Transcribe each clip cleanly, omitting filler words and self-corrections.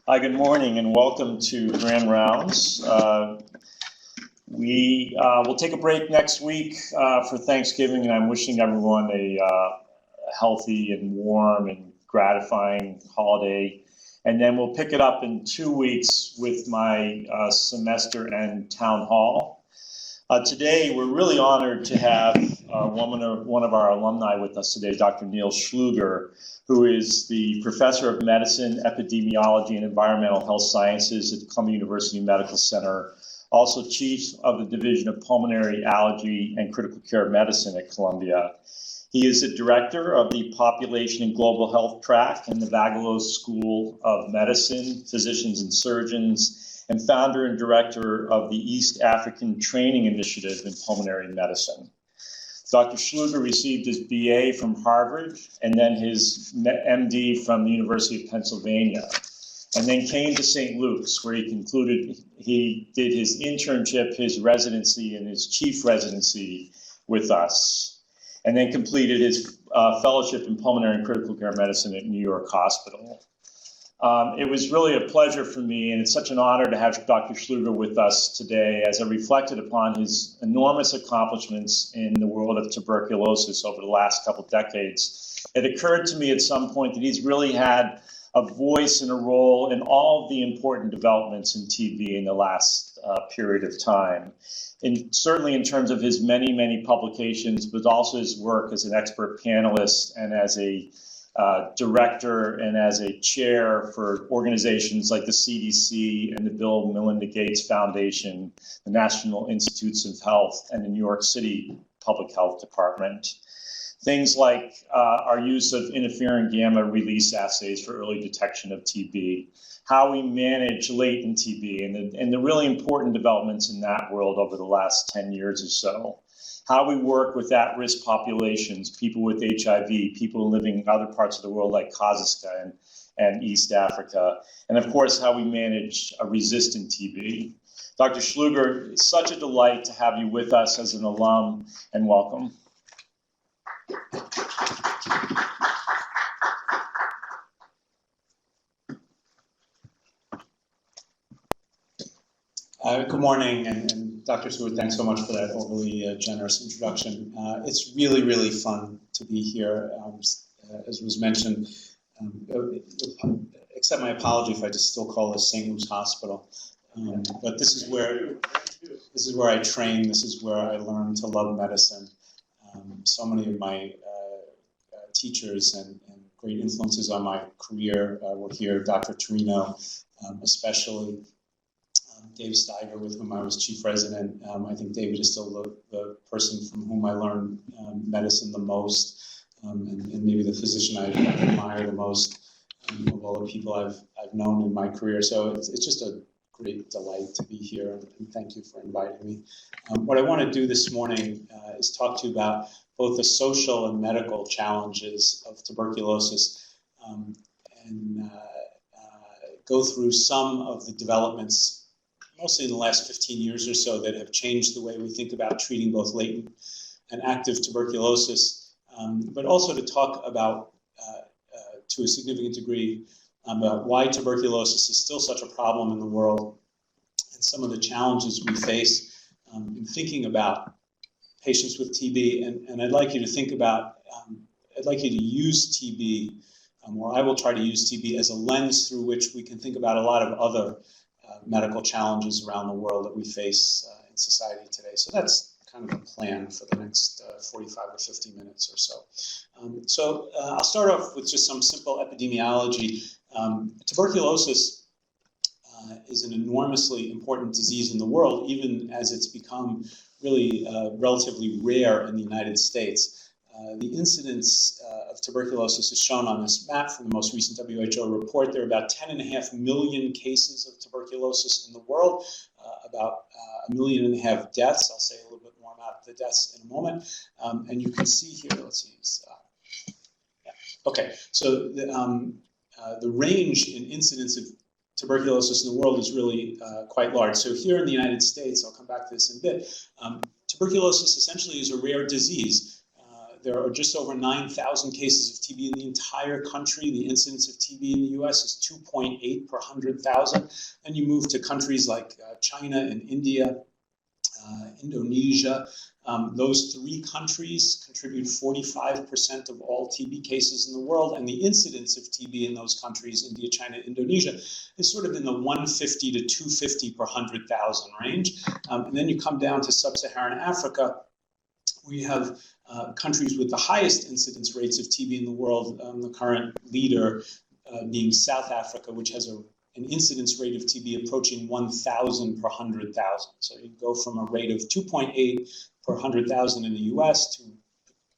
Hi, good morning, and welcome to Grand Rounds. We will take a break next week for Thanksgiving, and I'm wishing everyone a healthy and warm and gratifying holiday. And then we'll pick it up in 2 weeks with my semester and town hall. Today, we're really honored to have one of our alumni with us today, Dr. Neil Schluger, who is the Professor of Medicine, Epidemiology, and Environmental Health Sciences at the Columbia University Medical Center, also Chief of the Division of Pulmonary, Allergy, and Critical Care Medicine at Columbia. He is the Director of the Population and Global Health Track in the Vagelos School of Medicine, Physicians and Surgeons, and founder and director of the East African Training Initiative in Pulmonary Medicine. Dr. Schluger received his BA from Harvard and then his MD from the University of Pennsylvania, and then came to St. Luke's, where he did his internship, his residency, and his chief residency with us, and then completed his fellowship in pulmonary and critical care medicine at New York Hospital. It was really a pleasure for me, and it's such an honor to have Dr. Schluger with us today as I reflected upon his enormous accomplishments in the world of tuberculosis over the last couple decades. It occurred to me at some point that he's really had a voice and a role in all of the important developments in TB in the last period of time. And certainly in terms of his many, many publications, but also his work as an expert panelist and as a director and as a chair for organizations like the CDC and the Bill and Melinda Gates Foundation, the National Institutes of Health, and the New York City Public Health Department. Things like our use of interferon gamma release assays for early detection of TB, how we manage latent TB, and the really important developments in that world over the last 10 years or so. How we work with at-risk populations, people with HIV, people living in other parts of the world like Kazakhstan and East Africa, and of course, how we manage a resistant TB. Dr. Schluger, it's such a delight to have you with us as an alum, and welcome. Good morning, and Dr. Stewart, thanks so much for that overly generous introduction. It's really, really fun to be here. As was mentioned, accept my apology if I just still call this St. Luke's Hospital. But this is where I train. This is where I learned to love medicine. So many of my teachers and great influences on my career were here. Dr. Torino, especially. Dave Steiger, with whom I was chief resident. I think David is still the person from whom I learned medicine the most, and maybe the physician I admire the most of all the people I've known in my career. So it's just a great delight to be here, and thank you for inviting me. What I want to do this morning is talk to you about both the social and medical challenges of tuberculosis, and go through some of the developments mostly in the last 15 years or so that have changed the way we think about treating both latent and active tuberculosis, but also to talk about, to a significant degree, about why tuberculosis is still such a problem in the world and some of the challenges we face in thinking about patients with TB. And I'd like you to think about, I'd like you to use TB, or I will try to use TB as a lens through which we can think about a lot of other medical challenges around the world that we face in society today. So that's kind of the plan for the next 45 or 50 minutes or so. I'll start off with just some simple epidemiology. Tuberculosis is an enormously important disease in the world, even as it's become really relatively rare in the United States. The incidence of tuberculosis is shown on this map from the most recent WHO report. There are about 10.5 million cases of tuberculosis in the world, about 1.5 million deaths. I'll say a little bit more about the deaths in a moment. And you can see here, let's see. Okay, so the range in incidence of tuberculosis in the world is really quite large. So here in the United States, I'll come back to this in a bit, tuberculosis essentially is a rare disease. there are just over 9,000 cases of TB in the entire country. The incidence of TB in the US is 2.8 per 100,000. And you move to countries like China and India, Indonesia. Those three countries contribute 45% of all TB cases in the world, and the incidence of TB in those countries, India, China, Indonesia, is sort of in the 150 to 250 per 100,000 range. And then you come down to sub-Saharan Africa, we have countries with the highest incidence rates of TB in the world, the current leader being South Africa, which has an incidence rate of TB approaching 1,000 per 100,000. So you go from a rate of 2.8 per 100,000 in the US to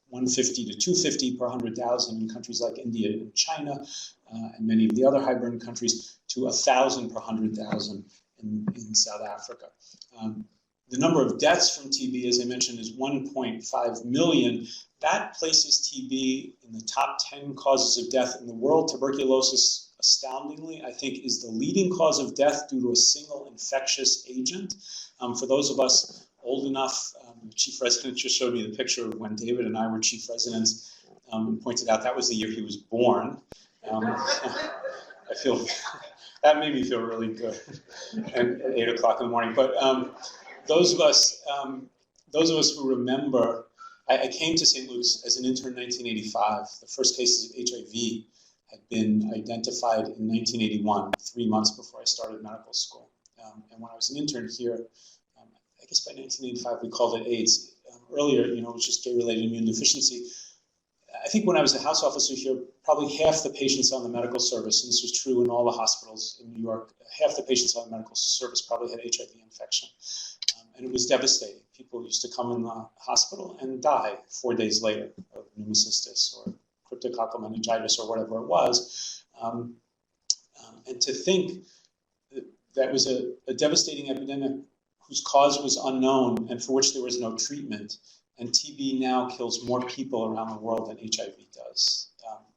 150 to 250 per 100,000 in countries like India and China, and many of the other high-burden countries, to 1,000 per 100,000 in South Africa. The number of deaths from TB, as I mentioned, is 1.5 million. That places TB in the top 10 causes of death in the world. Tuberculosis, astoundingly, I think, is the leading cause of death due to a single infectious agent. For those of us old enough, the chief resident just showed me the picture of when David and I were chief residents, pointed out that was the year he was born. I feel, that made me feel really good at 8 o'clock in the morning. But those of us who remember, I came to St. Luke's as an intern in 1985. The first cases of HIV had been identified in 1981, 3 months before I started medical school. And when I was an intern here, I guess by 1985 we called it AIDS. Earlier, it was just gay-related immune deficiency. I think when I was a house officer here, probably half the patients on the medical service, and this was true in all the hospitals in New York, half the patients on the medical service probably had HIV infection. And it was devastating. People used to come in the hospital and die 4 days later of pneumocystis or cryptococcal meningitis or whatever it was. And to think that was a devastating epidemic whose cause was unknown and for which there was no treatment. And TB now kills more people around the world than HIV does.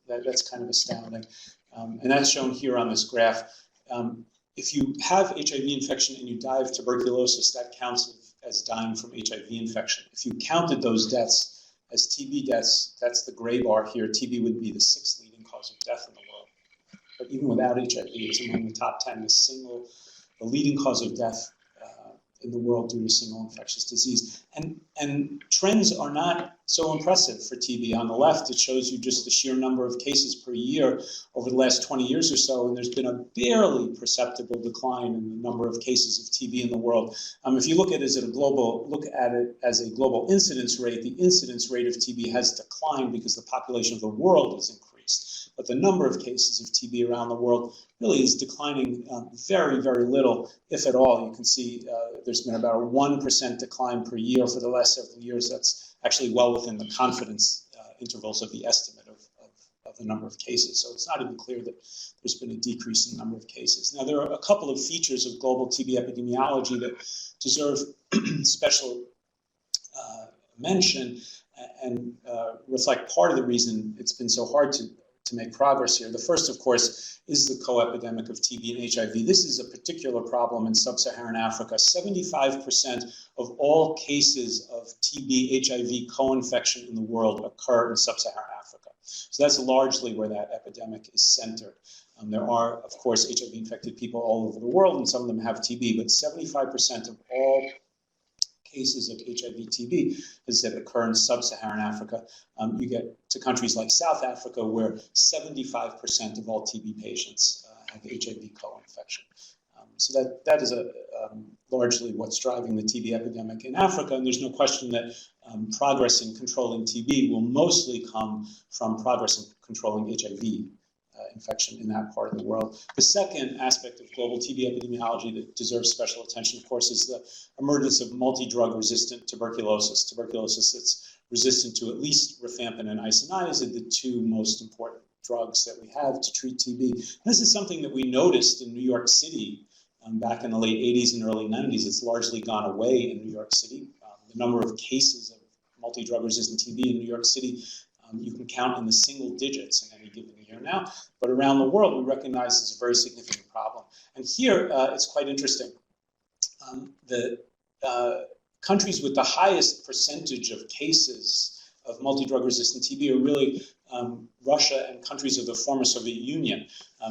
That's kind of astounding. And that's shown here on this graph. If you have HIV infection and you die of tuberculosis, that counts as dying from HIV infection. If you counted those deaths as TB deaths, that's the gray bar here. TB would be the 6th leading cause of death in the world. But even without HIV, it's among the top 10, the leading cause of death in the world due to single infectious disease. And trends are not so impressive for TB. On the left, it shows you just the sheer number of cases per year over the last 20 years or so, and there's been a barely perceptible decline in the number of cases of TB in the world. If you look at it as a global incidence rate, the incidence rate of TB has declined because the population of the world has increased. But the number of cases of TB around the world really is declining very, very little, if at all. You can see there's been about a 1% decline per year for the last several years. That's actually well within the confidence intervals of the estimate of the number of cases. So it's not even clear that there's been a decrease in the number of cases. Now, there are a couple of features of global TB epidemiology that deserve special mention and reflect part of the reason it's been so hard to make progress here. The first, of course, is the co-epidemic of TB and HIV. This is a particular problem in sub-Saharan Africa. 75% of all cases of TB, HIV co-infection in the world occur in sub-Saharan Africa. So that's largely where that epidemic is centered. There are, of course, HIV-infected people all over the world, and some of them have TB, but 75% of all cases of HIV TB is that occur in sub-Saharan Africa. You get to countries like South Africa where 75% of all TB patients have HIV co-infection. So that is largely what's driving the TB epidemic in Africa, and there's no question that progress in controlling TB will mostly come from progress in controlling HIV infection in that part of the world. The second aspect of global TB epidemiology that deserves special attention, of course, is the emergence of multidrug-resistant tuberculosis. Tuberculosis that's resistant to at least rifampin and isoniazid, the two most important drugs that we have to treat TB. This is something that we noticed in New York City back in the late 80s and early 90s. It's largely gone away in New York City. The number of cases of multidrug-resistant TB in New York City you can count in the single digits in any given year now, but around the world we recognize it's a very significant problem. And here it's quite interesting. The countries with the highest percentage of cases of multidrug-resistant TB are really Russia and countries of the former Soviet Union.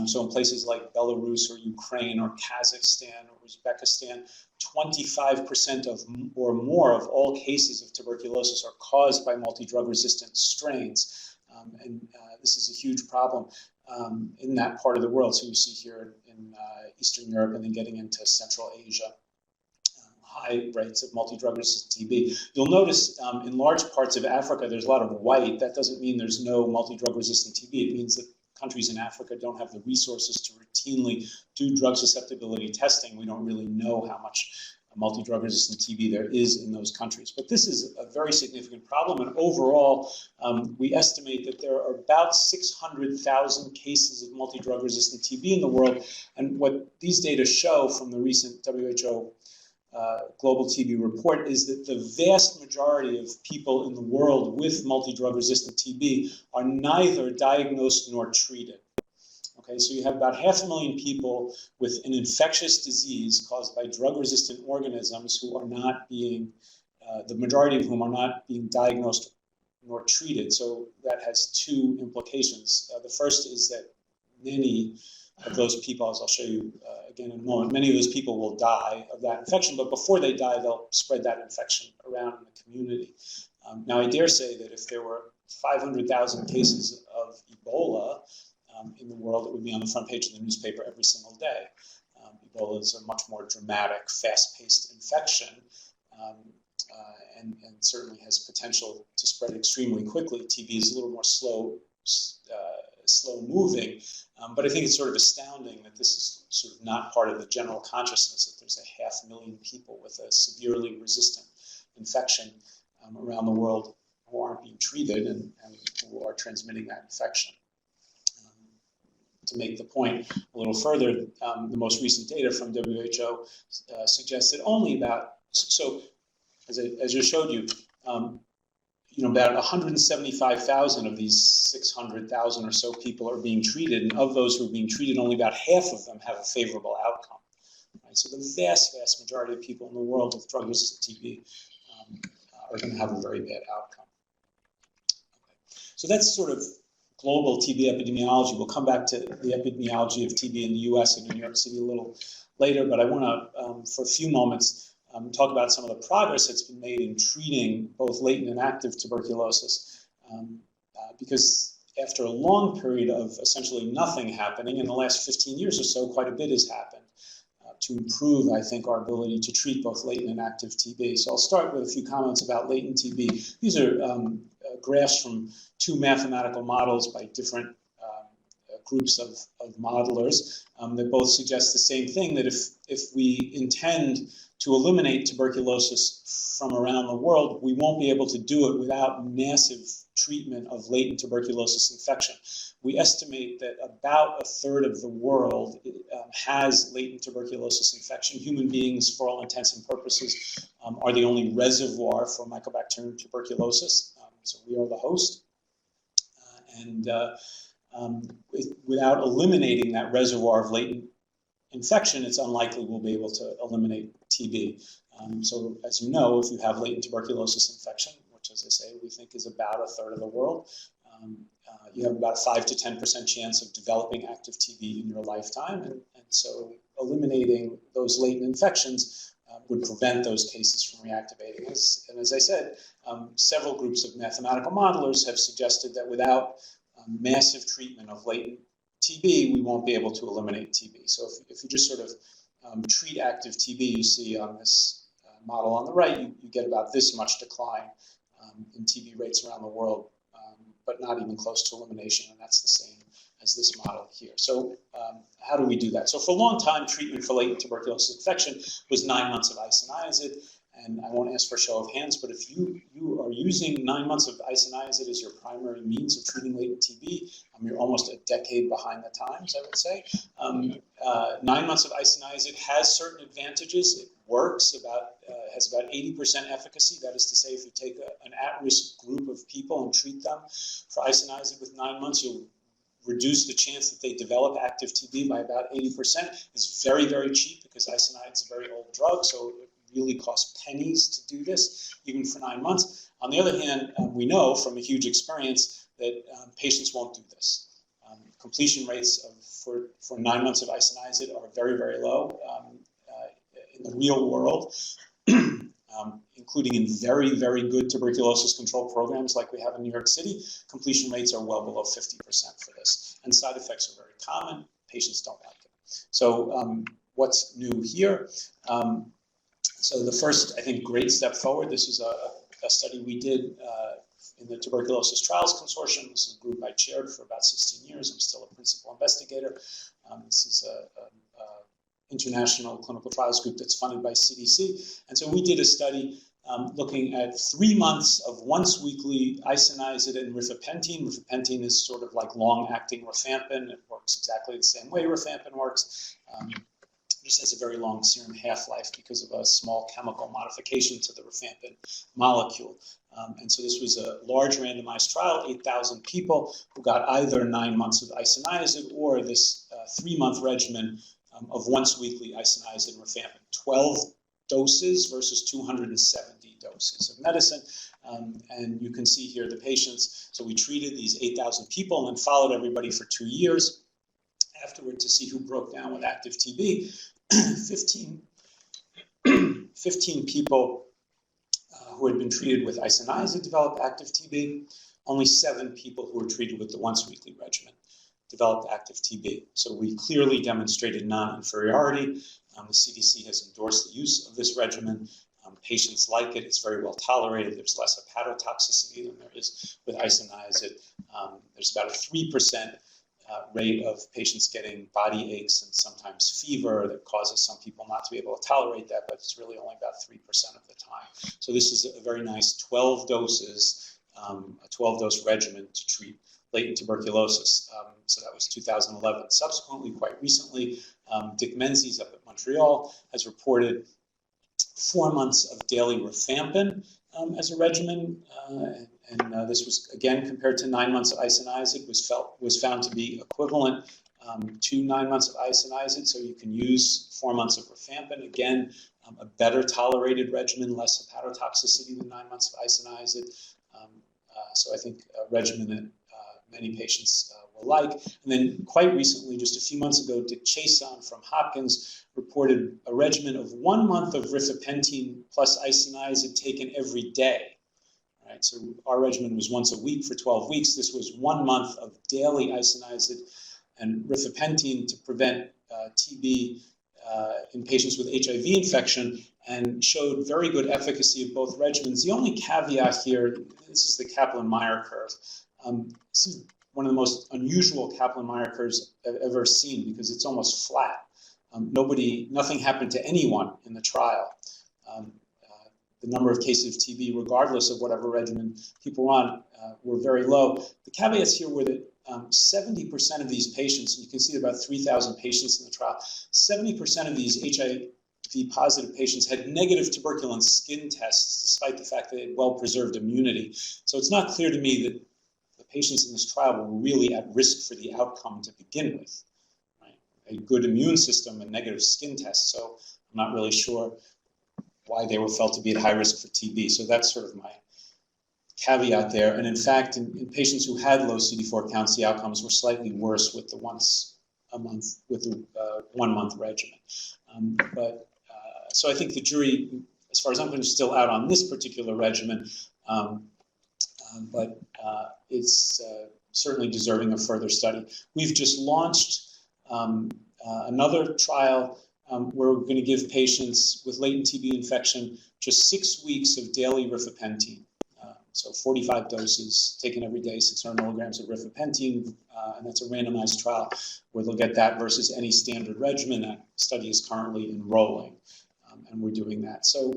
So in places like Belarus or Ukraine or Kazakhstan or Uzbekistan, 25% or more of all cases of tuberculosis are caused by multidrug-resistant strains. This is a huge problem in that part of the world. So you see here in Eastern Europe and then getting into Central Asia, high rates of multidrug-resistant TB. You'll notice in large parts of Africa, there's a lot of white. That doesn't mean there's no multidrug-resistant TB. It means that countries in Africa don't have the resources to routinely do drug susceptibility testing. We don't really know how much multidrug-resistant TB there is in those countries. But this is a very significant problem, and overall, we estimate that there are about 600,000 cases of multidrug-resistant TB in the world, and what these data show from the recent WHO Global TB report is that the vast majority of people in the world with multidrug-resistant TB are neither diagnosed nor treated. Okay, so you have about 500,000 people with an infectious disease caused by drug-resistant organisms who are not being, the majority of whom are not being diagnosed nor treated. So that has two implications. The first is that many of those people, as I'll show you again in a moment, many of those people will die of that infection, but before they die, they'll spread that infection around in the community. Now, I dare say that if there were 500,000 cases of Ebola in the world, it would be on the front page of the newspaper every single day. Ebola is a much more dramatic, fast-paced infection, and certainly has potential to spread extremely quickly. TB is a little more slow-moving, but I think it's sort of astounding that this is sort of not part of the general consciousness, that there's 500,000 people with a severely resistant infection around the world who aren't being treated and who are transmitting that infection. To make the point a little further, the most recent data from WHO suggests that only about, so as I just showed you, about 175,000 of these 600,000 or so people are being treated, and of those who are being treated, only about half of them have a favorable outcome. Right? So the vast, vast majority of people in the world with drug-resistant TB are going to have a very bad outcome. Okay. So that's sort of global TB epidemiology. We'll come back to the epidemiology of TB in the US and New York City a little later, but I want to, for a few moments, talk about some of the progress that's been made in treating both latent and active tuberculosis, because after a long period of essentially nothing happening, in the last 15 years or so, quite a bit has happened to improve, I think, our ability to treat both latent and active TB. So I'll start with a few comments about latent TB. These are graphs from two mathematical models by different groups of modelers that both suggest the same thing, that if we intend to eliminate tuberculosis from around the world, we won't be able to do it without massive treatment of latent tuberculosis infection. We estimate that about a third of the world has latent tuberculosis infection. Human beings, for all intents and purposes, are the only reservoir for Mycobacterium tuberculosis. So we are the host. Without eliminating that reservoir of latent infection, it's unlikely we'll be able to eliminate TB. So as you know, if you have latent tuberculosis infection, which as I say, we think is about a third of the world, you have about a 5 to 10% chance of developing active TB in your lifetime. And so eliminating those latent infections would prevent those cases from reactivating. And as I said, several groups of mathematical modelers have suggested that without massive treatment of latent TB, we won't be able to eliminate TB. So if you just sort of treat active TB, you see on this model on the right, you get about this much decline in TB rates around the world, but not even close to elimination, and that's the same as this model here. So how do we do that? So for a long time, treatment for latent tuberculosis infection was 9 months of isoniazid, and I won't ask for a show of hands, but if you are using 9 months of isoniazid as your primary means of treating latent TB, you're almost a decade behind the times, I would say. 9 months of isoniazid has certain advantages. It works has about 80% efficacy. That is to say, if you take an at-risk group of people and treat them for isoniazid with 9 months, you'll reduce the chance that they develop active TB by about 80%. It's very, very cheap because isoniazid is a very old drug, so really cost pennies to do this, even for 9 months. On the other hand, we know from a huge experience that patients won't do this. Completion rates for 9 months of isoniazid are very, very low in the real world, including in very, very good tuberculosis control programs like we have in New York City. Completion rates are well below 50% for this. And side effects are very common. Patients don't like it. So what's new here? So the first, I think, great step forward, this is a study we did in the Tuberculosis Trials Consortium. This is a group I chaired for about 16 years. I'm still a principal investigator. This is an international clinical trials group that's funded by CDC. And so we did a study looking at 3 months of once-weekly isoniazid and rifapentine. Rifapentine is sort of like long-acting rifampin. It works exactly the same way rifampin works. Just has a very long serum half-life because of a small chemical modification to the rifampin molecule. And so this was a large randomized trial, 8,000 people who got either 9 months of isoniazid or this 3-month regimen of once-weekly isoniazid and rifampin. 12 doses versus 270 doses of medicine. And you can see here the patients. So we treated these 8,000 people and then followed everybody for 2 years afterward to see who broke down with active TB. 15 people who had been treated with isoniazid developed active TB. Only 7 people who were treated with the once-weekly regimen developed active TB. So we clearly demonstrated non-inferiority. The CDC has endorsed the use of this regimen. Patients like it. It's very well tolerated. There's less hepatotoxicity than there is with isoniazid. There's about a 3% rate of patients getting body aches and sometimes fever that causes some people not to be able to tolerate that, but it's really only about 3% of the time. So this is a very nice 12 doses, a 12-dose regimen to treat latent tuberculosis. So that was 2011. Subsequently, quite recently, Dick Menzies up at Montreal has reported 4 months of daily rifampin as a regimen, and this was again compared to 9 months of isoniazid. Was found to be equivalent to 9 months of isoniazid. So you can use 4 months of rifampin. Again, a better tolerated regimen, less hepatotoxicity than 9 months of isoniazid. So I think a regimen that many patients will like. And then quite recently, just a few months ago, Dick Chason from Hopkins reported a regimen of 1 month of rifapentine plus isoniazid taken every day. Right, so our regimen was once a week for 12 weeks. This was 1 month of daily isoniazid and rifapentine to prevent TB in patients with HIV infection, and showed very good efficacy of both regimens. The only caveat here, this is the Kaplan-Meier curve. This is one of the most unusual Kaplan-Meier curves I've ever seen because it's almost flat. Nothing happened to anyone in the trial. The number of cases of TB, regardless of whatever regimen people were on, were very low. The caveats here were that 70% of these patients, and you can see about 3,000 patients in the trial, 70% of these HIV-positive patients had negative tuberculin skin tests, despite the fact that they had well-preserved immunity. So it's not clear to me that the patients in this trial were really at risk for the outcome to begin with. Right? A good immune system and negative skin tests, so I'm not really sure why they were felt to be at high risk for TB. So that's sort of my caveat there. And in fact, in patients who had low CD4 counts, the outcomes were slightly worse with the 1 month regimen. So I think the jury, as far as I'm concerned, is still out on this particular regimen, but it's certainly deserving of further study. We've just launched another trial where we're going to give patients with latent TB infection just 6 weeks of daily rifapentine. So 45 doses taken every day, 600 milligrams of rifapentine, and that's a randomized trial where they'll get that versus any standard regimen. That study is currently enrolling, and we're doing that. So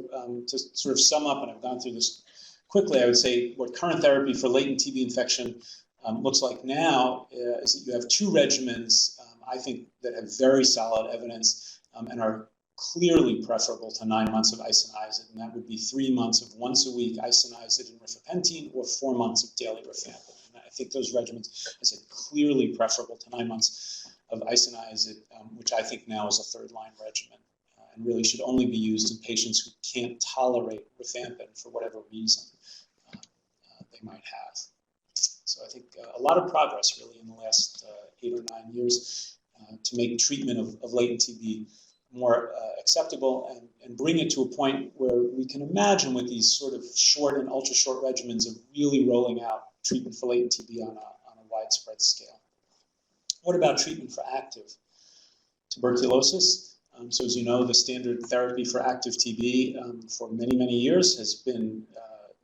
to sort of sum up, and I've gone through this quickly, I would say what current therapy for latent TB infection looks like now is that you have 2 regimens, I think, that have very solid evidence and are clearly preferable to 9 months of isoniazid, and that would be 3 months of once a week isoniazid and rifapentine, or 4 months of daily rifampin. And I think those regimens, as I said, clearly preferable to 9 months of isoniazid, which I think now is a third-line regimen and really should only be used in patients who can't tolerate rifampin for whatever reason they might have. So I think a lot of progress really in the last 8 or 9 years to make treatment of latent TB more acceptable and bring it to a point where we can imagine with these sort of short and ultra short regimens of really rolling out treatment for latent TB on a widespread scale. What about treatment for active tuberculosis? So as you know, the standard therapy for active TB for many, many years has been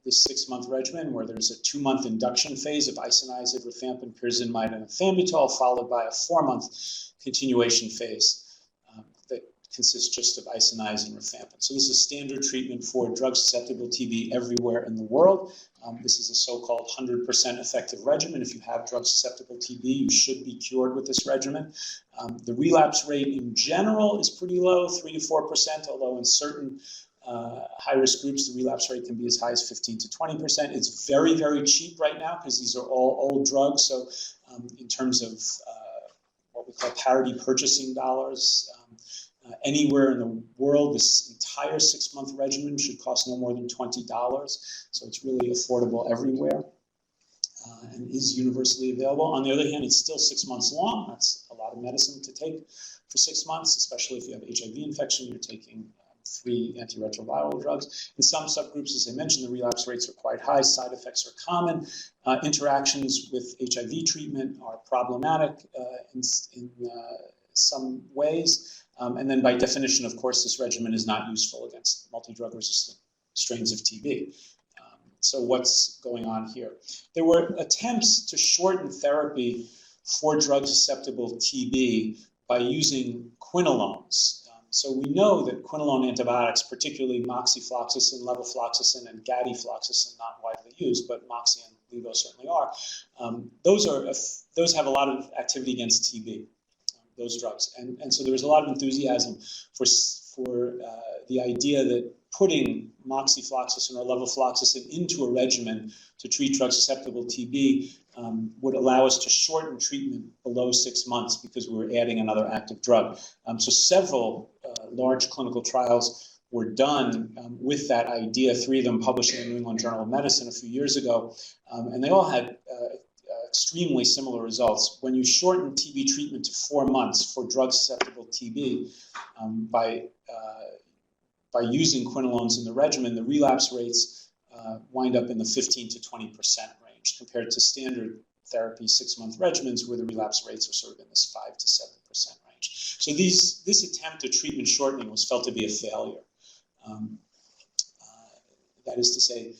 this 6-month regimen where there's a 2-month induction phase of isoniazid, rifampin, pyrazinamide, and ethambutol, followed by a 4-month continuation phase that consists just of isoniazid and rifampin. So this is standard treatment for drug-susceptible TB everywhere in the world. This is a so-called 100% effective regimen. If you have drug-susceptible TB, you should be cured with this regimen. The relapse rate in general is pretty low, 3 to 4%, although in certain high-risk groups, the relapse rate can be as high as 15 to 20%. It's very, very cheap right now because these are all old drugs. So in terms of what we call parity purchasing dollars, anywhere in the world, this entire 6-month regimen should cost no more than $20. So it's really affordable everywhere and is universally available. On the other hand, it's still 6 months long. That's a lot of medicine to take for 6 months, especially if you have HIV infection. You're taking 3 antiretroviral drugs. In some subgroups, as I mentioned, the relapse rates are quite high. Side effects are common. Interactions with HIV treatment are problematic in some ways. And then by definition, of course, this regimen is not useful against multidrug-resistant strains of TB. So what's going on here? There were attempts to shorten therapy for drug-susceptible TB by using quinolones. So we know that quinolone antibiotics, particularly moxifloxacin, levofloxacin, and gadifloxacin, not widely used, but moxi and levo certainly are, those have a lot of activity against TB. Those drugs. And so there was a lot of enthusiasm for the idea that putting moxifloxacin or levofloxacin into a regimen to treat drug-susceptible TB would allow us to shorten treatment below 6 months because we were adding another active drug. So several large clinical trials were done with that idea, 3 of them published in the New England Journal of Medicine a few years ago, and they all had extremely similar results. When you shorten TB treatment to 4 months for drug-susceptible TB by using quinolones in the regimen, the relapse rates wind up in the 15 to 20% range compared to standard therapy 6-month regimens where the relapse rates are sort of in this 5 to 7% range. So this attempt at treatment shortening was felt to be a failure. That is to say,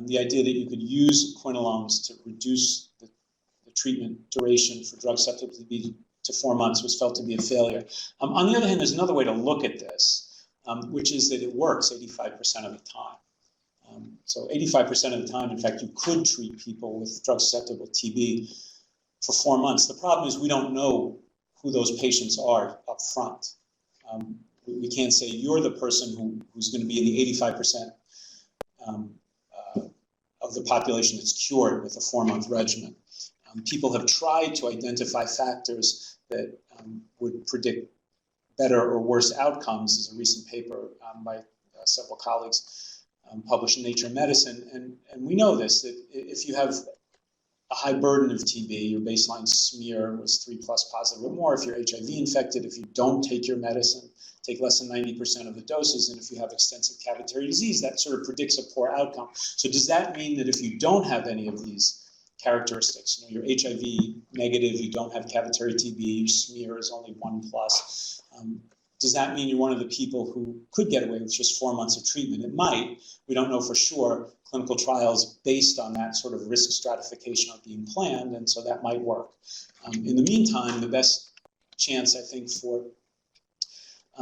the idea that you could use quinolones to reduce the treatment duration for drug-susceptible TB to 4 months was felt to be a failure. On the other hand, there's another way to look at this, which is that it works 85% of the time. So 85% of the time, in fact, you could treat people with drug-susceptible TB for 4 months. The problem is we don't know who those patients are up front. We can't say you're the person who's going to be in the 85% of the population that's cured with a 4-month regimen. People have tried to identify factors that would predict better or worse outcomes. There's a recent paper by several colleagues published in Nature Medicine. And we know this, that if you have a high burden of TB, your baseline smear was 3+ positive or more. If you're HIV infected, if you don't take your medicine, take less than 90% of the doses, and if you have extensive cavitary disease, that sort of predicts a poor outcome. So does that mean that if you don't have any of these characteristics, you're HIV negative, you don't have cavitary TB, your smear is only 1+, does that mean you're one of the people who could get away with just 4 months of treatment? It might. We don't know for sure. Clinical trials based on that sort of risk stratification are being planned, and so that might work. In the meantime, the best chance, I think, for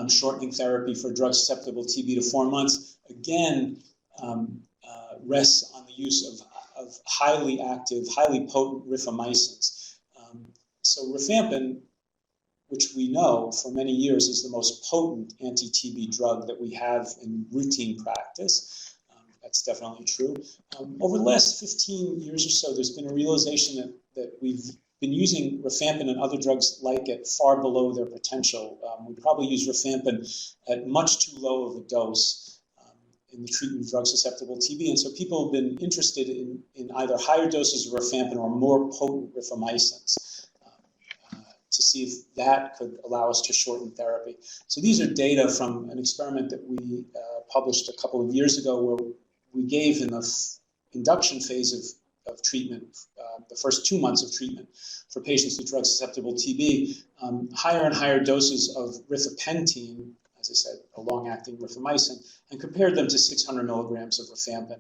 shortening therapy for drug-susceptible TB to 4 months, again, rests on the use of highly active, highly potent rifamycins. So rifampin, which we know for many years is the most potent anti-TB drug that we have in routine practice. That's definitely true. Over the last 15 years or so, there's been a realization that we've been using rifampin and other drugs like it far below their potential. We probably use rifampin at much too low of a dose in the treatment of drug-susceptible TB. And so people have been interested in either higher doses of rifampin or more potent rifamycins to see if that could allow us to shorten therapy. So these are data from an experiment that we published a couple of years ago where we gave in the induction phase of treatment, the first 2 months of treatment for patients with drug-susceptible TB, higher and higher doses of rifapentine, as I said, a long-acting rifamycin, and compared them to 600 milligrams of rifampin.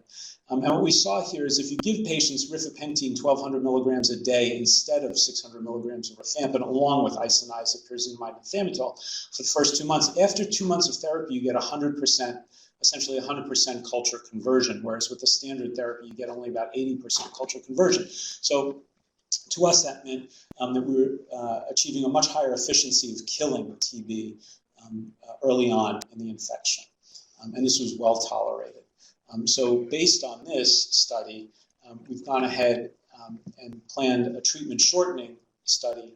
And what we saw here is if you give patients rifapentine 1,200 milligrams a day instead of 600 milligrams of rifampin, along with isoniazid, pyrazinamide, and thiamitol, for the first 2 months, after 2 months of therapy, you get 100%, essentially 100% culture conversion, whereas with the standard therapy, you get only about 80% culture conversion. So to us, that meant that we were achieving a much higher efficiency of killing TB early on in the infection. And this was well tolerated. So based on this study, we've gone ahead and planned a treatment shortening study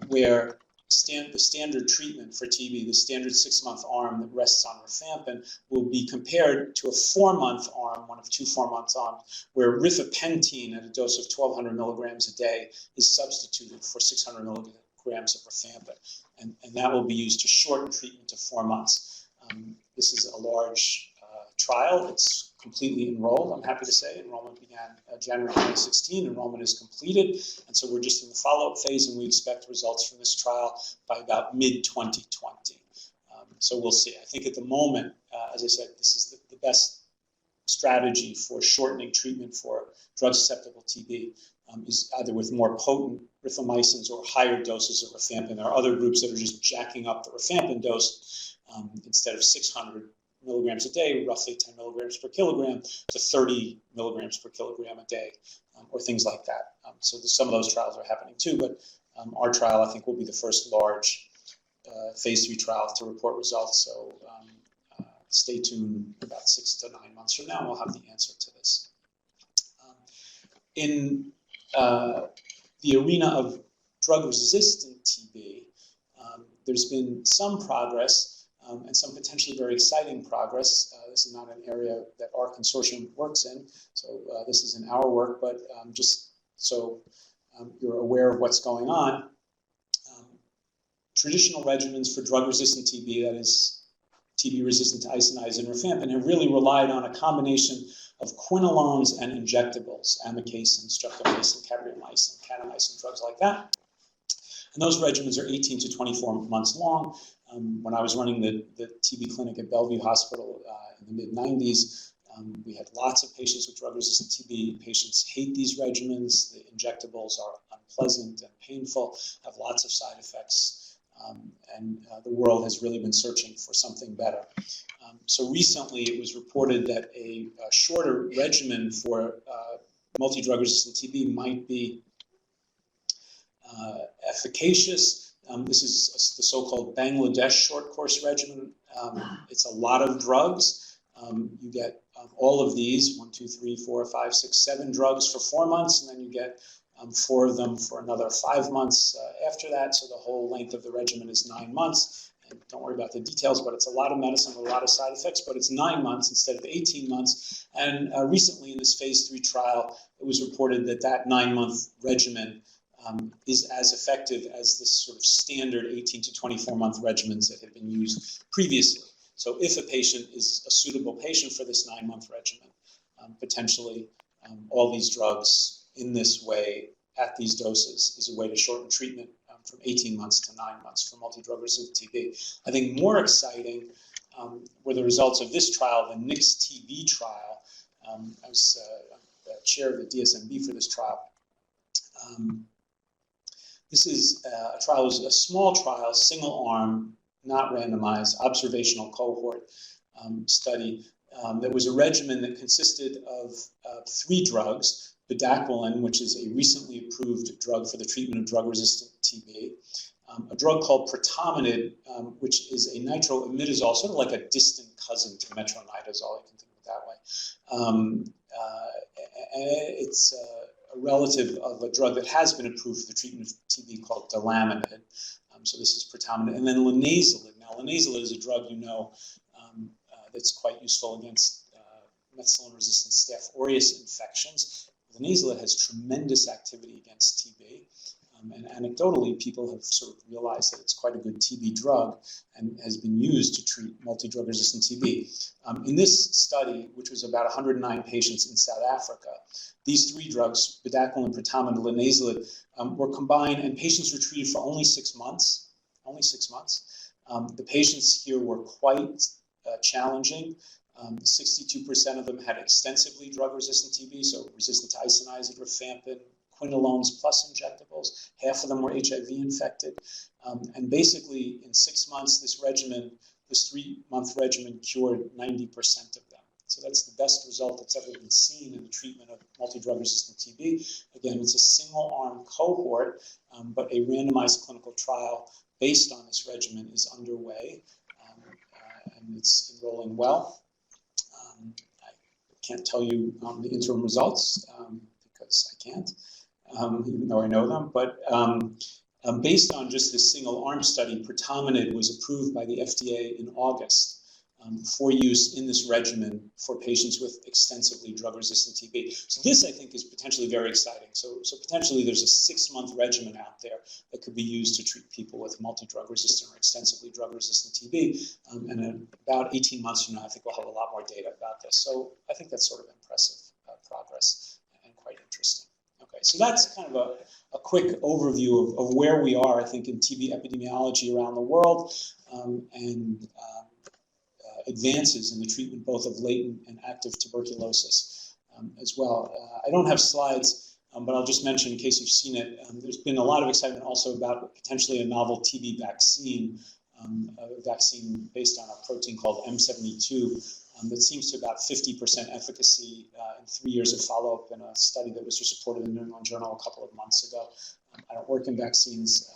where the standard treatment for TB, the standard 6-month arm that rests on rifampin, will be compared to a 4-month arm, one of 2 4-month arms, where rifapentine at a dose of 1,200 milligrams a day is substituted for 600 milligrams of rifampin. And that will be used to shorten treatment to 4 months. This is a large trial. It's completely enrolled, I'm happy to say. Enrollment began January 2016. Enrollment is completed. And so we're just in the follow-up phase, and we expect results from this trial by about mid-2020. So we'll see. I think at the moment, as I said, this is the best strategy for shortening treatment for drug-susceptible TB. Is either with more potent rifamycins or higher doses of rifampin. There are other groups that are just jacking up the rifampin dose instead of 600 milligrams a day, roughly 10 milligrams per kilogram, to 30 milligrams per kilogram a day, or things like that. So some of those trials are happening too, but our trial, I think, will be the first large phase 3 trial to report results. So stay tuned about 6 to 9 months from now, and we'll have the answer to this. In the arena of drug-resistant TB, there's been some progress and some potentially very exciting progress. This is not an area that our consortium works in, so this is in our work, but just so you're aware of what's going on, traditional regimens for drug-resistant TB, that is TB resistant to isoniazid and rifampin, have really relied on a combination of quinolones and injectables, amikacin, streptomycin, capreomycin, kanamycin, drugs like that. And those regimens are 18 to 24 months long. When I was running the TB clinic at Bellevue Hospital in the mid-90s, we had lots of patients with drug-resistant TB. Patients hate these regimens. The injectables are unpleasant and painful, have lots of side effects, and the world has really been searching for something better. So recently it was reported that a shorter regimen for multidrug-resistant TB might be efficacious. This is the so-called Bangladesh short course regimen. It's a lot of drugs. You get all of these, 1, 2, 3, 4, 5, 6, 7 drugs for 4 months, and then you get 4 of them for another 5 months after that. So the whole length of the regimen is 9 months. And don't worry about the details, but it's a lot of medicine with a lot of side effects, but it's 9 months instead of 18 months. And recently in this phase 3 trial, it was reported that that 9-month regimen is as effective as this sort of standard 18 to 24-month regimens that had been used previously. So if a patient is a suitable patient for this 9-month regimen, potentially all these drugs in this way at these doses is a way to shorten treatment from 18 months to 9 months for multidrug-resistant TB. I think more exciting were the results of this trial, the NIX-TB trial. I was chair of the DSMB for this trial. This is a trial, it was a small trial, single arm, not randomized, observational cohort study. That was a regimen that consisted of 3 drugs, bedaquiline, which is a recently approved drug for the treatment of drug-resistant TB, a drug called protominid, which is a nitroimidazole, sort of like a distant cousin to metronidazole, you can think of it that way. It's a relative of a drug that has been approved for the treatment of TB called delamanid. So this is predominant. And then linezolid. Now, linezolid is a drug that's quite useful against methicillin-resistant Staph aureus infections. Linezolid has tremendous activity against TB. And anecdotally, people have sort of realized that it's quite a good TB drug and has been used to treat multi-drug-resistant TB. In this study, which was about 109 patients in South Africa, these three drugs, bedaquiline, protamid, and linezolid, were combined, and patients were treated for only 6 months. Only 6 months. The patients here were quite challenging. 62% of them had extensively drug-resistant TB, so resistant to isoniazid, rifampin, quinolones plus injectables. Half of them were HIV infected. And basically, in 6 months, this 3-month regimen cured 90% of them. So that's the best result that's ever been seen in the treatment of multi-drug-resistant TB. Again, it's a single-arm cohort, but a randomized clinical trial based on this regimen is underway, and it's enrolling well. I can't tell you the interim results because I can't. Even though I know them, but based on just this single-arm study, protamid was approved by the FDA in August for use in this regimen for patients with extensively drug-resistant TB. So this, I think, is potentially very exciting. So potentially there's a 6-month regimen out there that could be used to treat people with multi-drug-resistant or extensively drug-resistant TB. And in about 18 months from now, I think we'll have a lot more data about this. So I think that's sort of impressive progress and quite interesting. Okay, so that's kind of a quick overview of where we are, I think, in TB epidemiology around the world, and advances in the treatment both of latent and active tuberculosis as well. I don't have slides, but I'll just mention in case you've seen it, there's been a lot of excitement also about potentially a novel TB vaccine, a vaccine based on a protein called M72, that seems to about 50% efficacy in 3 years of follow-up in a study that was just reported in the New England Journal a couple of months ago. I don't work in vaccines,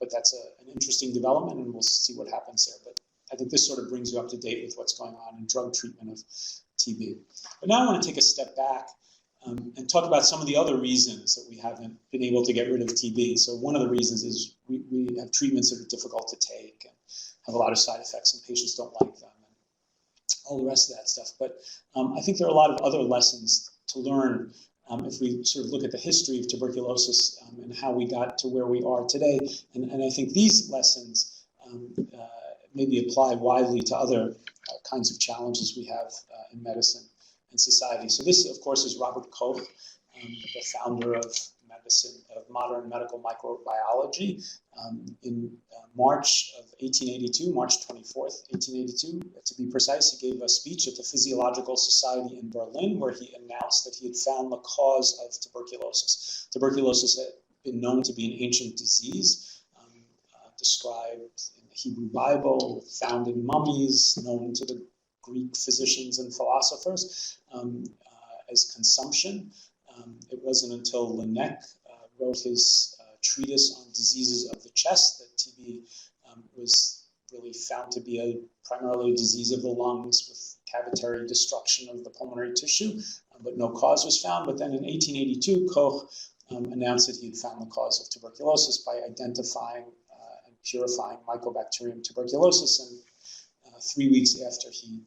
but that's an interesting development, and we'll see what happens there. But I think this sort of brings you up to date with what's going on in drug treatment of TB. But now I want to take a step back and talk about some of the other reasons that we haven't been able to get rid of TB. So one of the reasons is we have treatments that are difficult to take and have a lot of side effects, and patients don't like them, and all the rest of that stuff. But I think there are a lot of other lessons to learn if we sort of look at the history of tuberculosis and how we got to where we are today. And I think these lessons maybe apply widely to other kinds of challenges we have in medicine and society. So this, of course, is Robert Koch, the founder of medicine, of modern medical microbiology. In March of 1882, March 24th, 1882, to be precise, he gave a speech at the Physiological Society in Berlin where he announced that he had found the cause of tuberculosis. Tuberculosis had been known to be an ancient disease, described in the Hebrew Bible, found in mummies, known to the Greek physicians and philosophers as consumption. It wasn't until Laennec wrote his treatise on diseases of the chest that TB was really found to be primarily a disease of the lungs with cavitary destruction of the pulmonary tissue, but no cause was found. But then in 1882, Koch announced that he had found the cause of tuberculosis by identifying and purifying Mycobacterium tuberculosis. And 3 weeks after he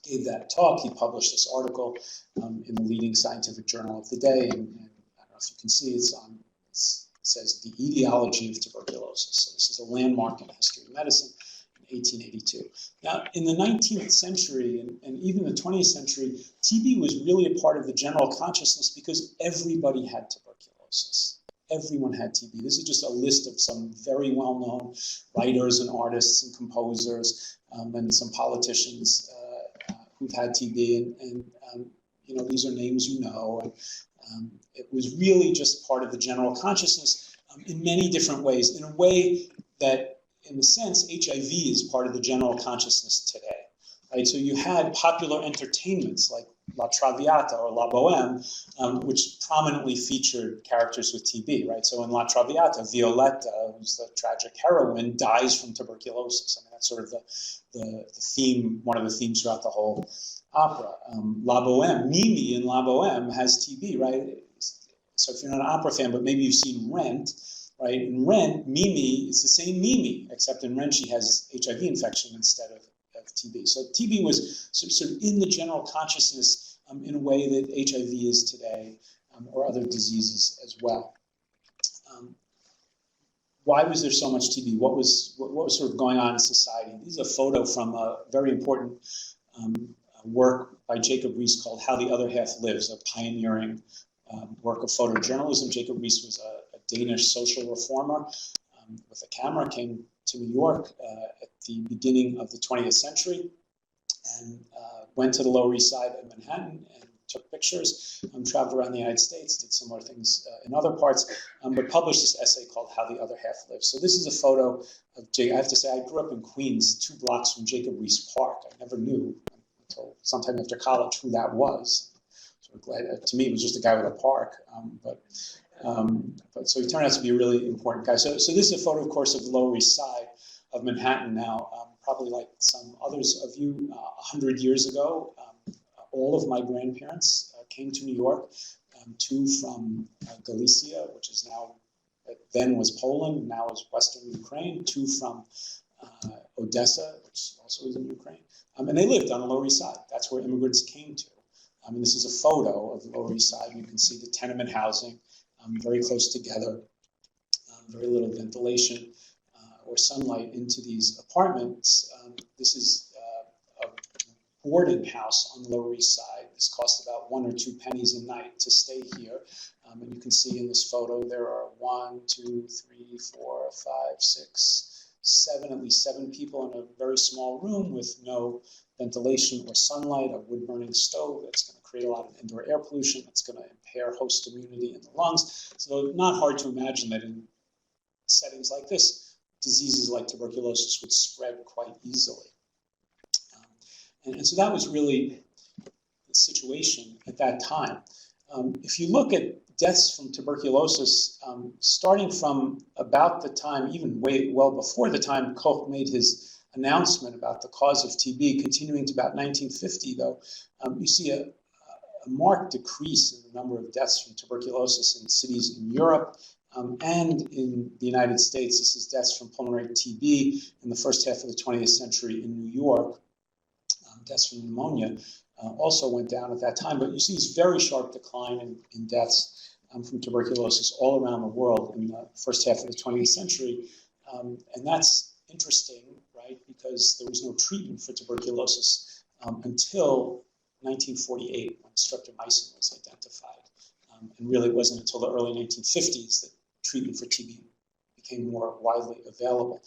gave that talk, he published this article in the leading scientific journal of the day. And I don't know if you can see, it says The Etiology of Tuberculosis. So this is a landmark in the history of medicine in 1882. Now, in the 19th century and even the 20th century, TB was really a part of the general consciousness because everybody had tuberculosis. Everyone had TB. This is just a list of some very well-known writers and artists and composers and some politicians who've had TB, and you know, these are names you know. And, it was really just part of the general consciousness in many different ways, in a way that, in a sense, HIV is part of the general consciousness today. Right? So you had popular entertainments like La Traviata or La Boheme, which prominently featured characters with TB, right? So in La Traviata, Violetta, who's the tragic heroine, dies from tuberculosis. I mean, that's sort of the theme, one of the themes throughout the whole opera. La Boheme, Mimi in La Boheme has TB, right? So if you're not an opera fan, but maybe you've seen Rent, right? In Rent, Mimi is the same Mimi, except in Rent she has HIV infection instead of TB. So TB was sort of in the general consciousness in a way that HIV is today, or other diseases as well. Why was there so much TB? What was sort of going on in society? This is a photo from a very important work by Jacob Riis called How the Other Half Lives, a pioneering work of photojournalism. Jacob Riis was a Danish social reformer with a camera, came to New York at the beginning of the 20th century and went to the Lower East Side of Manhattan and took pictures, traveled around the United States, did similar things in other parts, but published this essay called How the Other Half Lives. So this is a photo of Jacob. I have to say, I grew up in Queens, 2 blocks from Jacob Riis Park. I never knew until sometime after college who that was. Sort of glad, to me, it was just a guy with a park, but so he turned out to be a really important guy. So this is a photo, of course, of the Lower East Side of Manhattan now, probably like some others of you, 100 years ago. All of my grandparents came to New York, 2 from Galicia, which is now, then was Poland, now is Western Ukraine, 2 from Odessa, which also is in Ukraine. And they lived on the Lower East Side. That's where immigrants came to. And this is a photo of the Lower East Side. You can see the tenement housing very close together, very little ventilation or sunlight into these apartments. This is a boarding house on the Lower East Side. This cost about 1 or 2 pennies a night to stay here. And you can see in this photo there are 1, 2, 3, 4, 5, 6, 7, at least 7 people in a very small room with no ventilation or sunlight, a wood-burning stove that's going to create a lot of indoor air pollution, that's going to impair host immunity in the lungs. So not hard to imagine that in settings like this, diseases like tuberculosis would spread quite easily. And so that was really the situation at that time. If you look at deaths from tuberculosis, starting from about the time, even well before the time Koch made his announcement about the cause of TB, continuing to about 1950, though, you see a marked decrease in the number of deaths from tuberculosis in cities in Europe and in the United States. This is deaths from pulmonary TB in the first half of the 20th century in New York. Deaths from pneumonia also went down at that time, but you see this very sharp decline in deaths from tuberculosis all around the world in the first half of the 20th century. And that's interesting, right, because there was no treatment for tuberculosis until 1948, when streptomycin was identified. And really it wasn't until the early 1950s that treatment for TB became more widely available.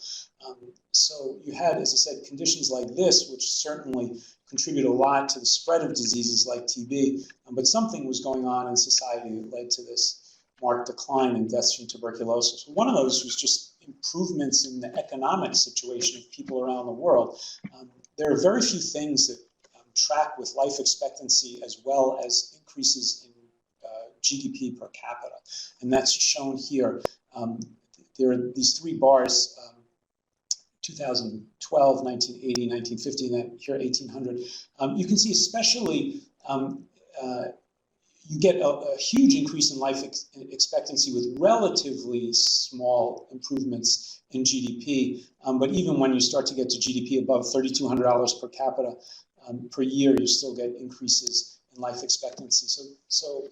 So you had, as I said, conditions like this, which certainly contribute a lot to the spread of diseases like TB, but something was going on in society that led to this marked decline in deaths from tuberculosis. One of those was just improvements in the economic situation of people around the world. There are very few things that track with life expectancy as well as increases in GDP per capita, and that's shown here. There are these 3 bars, 2012, 1980, 1950, and then here 1800. You can see especially you get a huge increase in life expectancy with relatively small improvements in GDP. But even when you start to get to GDP above $3,200 per capita per year, you still get increases in life expectancy. So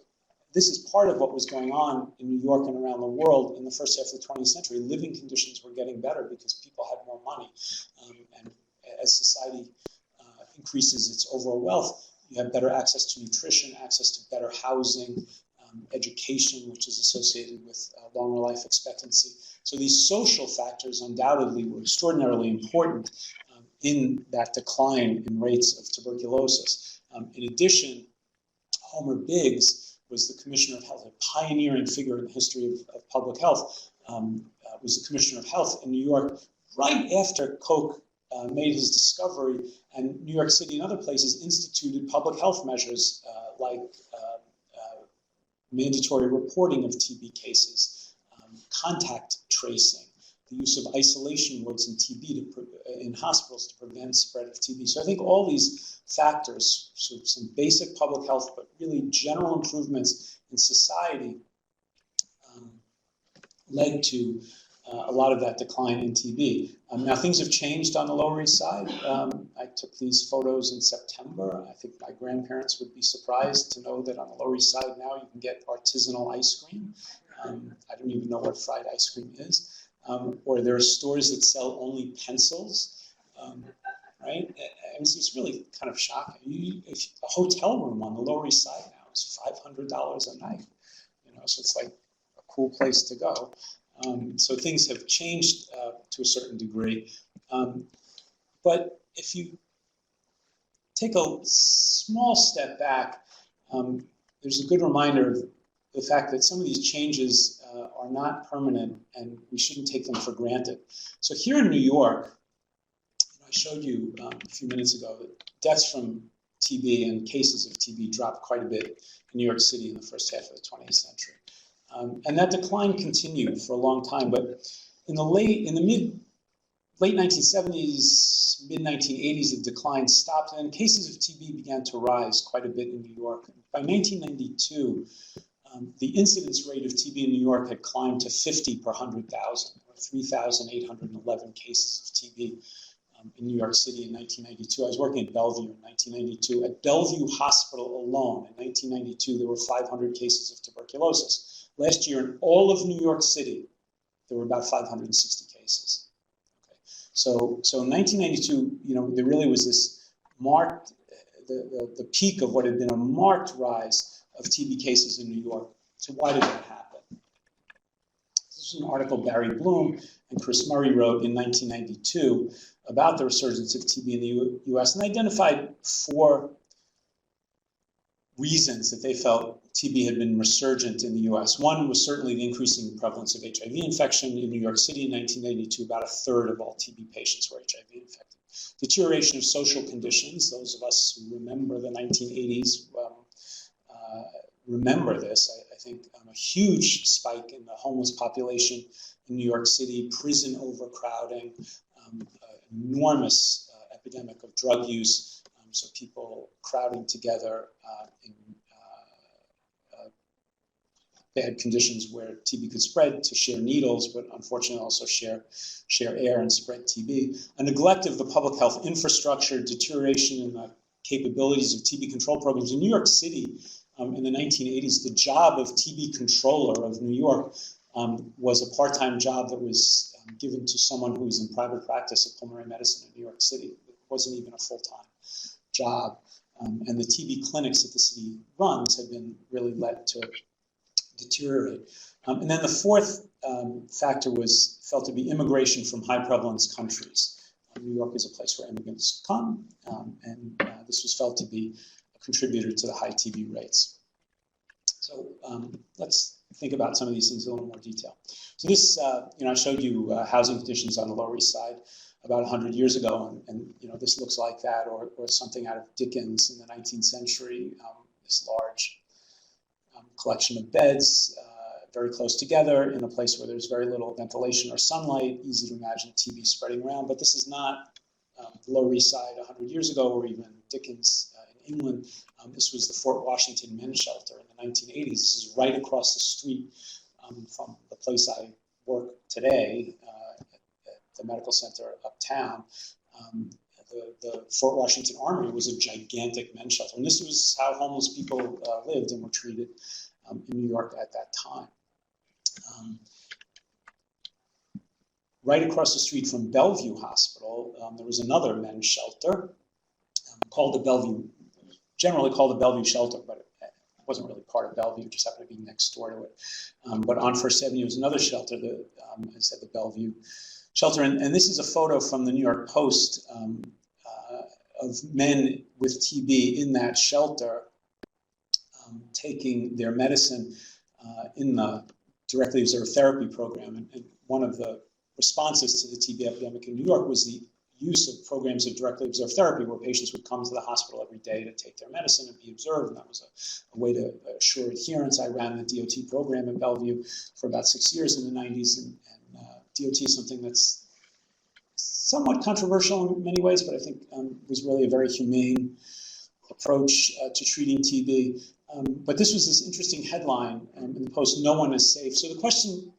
this is part of what was going on in New York and around the world in the first half of the 20th century. Living conditions were getting better because people had more money. And as society increases its overall wealth, you have better access to nutrition, access to better housing, education, which is associated with longer life expectancy. So these social factors undoubtedly were extraordinarily important in that decline in rates of tuberculosis. In addition, Homer Biggs was the Commissioner of Health, a pioneering figure in the history of public health, was the Commissioner of Health in New York right after Koch made his discovery, and New York City and other places instituted public health measures like mandatory reporting of TB cases, contact tracing, the use of isolation wards in TB in hospitals to prevent spread of TB. So I think all these factors, sort of some basic public health, but really general improvements in society, led to a lot of that decline in TB. Now things have changed on the Lower East Side. I took these photos in September. I think my grandparents would be surprised to know that on the Lower East Side now you can get artisanal ice cream. I don't even know what fried ice cream is. Or there are stores that sell only pencils, right? And it's really kind of shocking. A hotel room on the Lower East Side now is $500 a night, so it's like a cool place to go. So things have changed to a certain degree. But if you take a small step back, there's a good reminder of the fact that some of these changes are not permanent and we shouldn't take them for granted. So here in New York, I showed you a few minutes ago that deaths from TB and cases of TB dropped quite a bit in New York City in the first half of the 20th century. And that decline continued for a long time, but in the late 1970s, mid 1980s, the decline stopped, and cases of TB began to rise quite a bit in New York. By 1992, the incidence rate of TB in New York had climbed to 50 per 100,000, or 3,811 cases of TB in New York City in 1992. I was working at Bellevue in 1992. At Bellevue Hospital alone, in 1992, there were 500 cases of tuberculosis. Last year, in all of New York City, there were about 560 cases. Okay. So in 1992, there really was this marked, the peak of what had been a marked rise of TB cases in New York. So why did that happen? This is an article Barry Bloom and Chris Murray wrote in 1992 about the resurgence of TB in the U.S. and they identified 4 reasons that they felt TB had been resurgent in the U.S. One was certainly the increasing prevalence of HIV infection in New York City in 1992. About a third of all TB patients were HIV infected. Deterioration of social conditions. Those of us who remember the 1980s remember this. I think a huge spike in the homeless population in New York City, prison overcrowding, enormous epidemic of drug use, so people crowding together in bad conditions where TB could spread, to share needles, but unfortunately also share air and spread TB. A neglect of the public health infrastructure, deterioration in the capabilities of TB control programs. In New York City, in the 1980s, the job of TB controller of New York was a part-time job that was given to someone who was in private practice of pulmonary medicine in New York City. It wasn't even a full-time job. And the TB clinics that the city runs have been really led to deteriorate. And then the fourth factor was felt to be immigration from high prevalence countries. New York is a place where immigrants come, and this was felt to be a contributor to the high TB rates. So let's think about some of these things in a little more detail. So this, I showed you housing conditions on the Lower East Side about 100 years ago, and this looks like that, or something out of Dickens in the 19th century, this large collection of beds, very close together in a place where there's very little ventilation or sunlight, easy to imagine TB spreading around, but this is not the Lower East Side 100 years ago, or even Dickens in England. This was the Fort Washington Men's Shelter in the 1980s. This is right across the street from the place I work today, at the medical center uptown. The Fort Washington Armory was a gigantic men's shelter, and this was how homeless people lived and were treated in New York at that time. Right across the street from Bellevue Hospital, there was another men's shelter called the Bellevue, generally called the Bellevue Shelter, but it wasn't really part of Bellevue, it just happened to be next door to it. But on First Avenue was another shelter, I said the Bellevue Shelter, and this is a photo from the New York Post of men with TB in that shelter taking their medicine in the directly observed therapy program. And one of the responses to the TB epidemic in New York was the use of programs of directly observed therapy, where patients would come to the hospital every day to take their medicine and be observed, and that was a way to assure adherence. I ran the DOT program at Bellevue for about 6 years in the 90s, and DOT is something that's somewhat controversial in many ways, but I think was really a very humane approach to treating TB. But this was this interesting headline in the Post, "No one is safe." So the question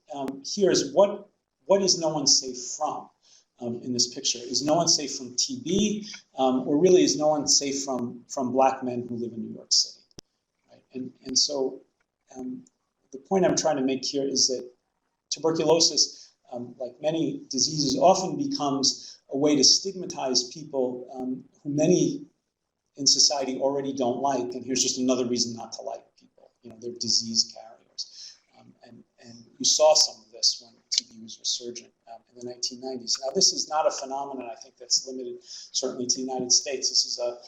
here is, what is no one safe from in this picture? Is no one safe from TB, or really is no one safe from Black men who live in New York City? Right? And so the point I'm trying to make here is that tuberculosis, like many diseases, often becomes a way to stigmatize people who many in society already don't like, and here's just another reason not to like people. You know, they're disease carriers. And you saw some of this when TB was resurgent in the 1990s. Now, this is not a phenomenon, I think, that's limited certainly to the United States. This is a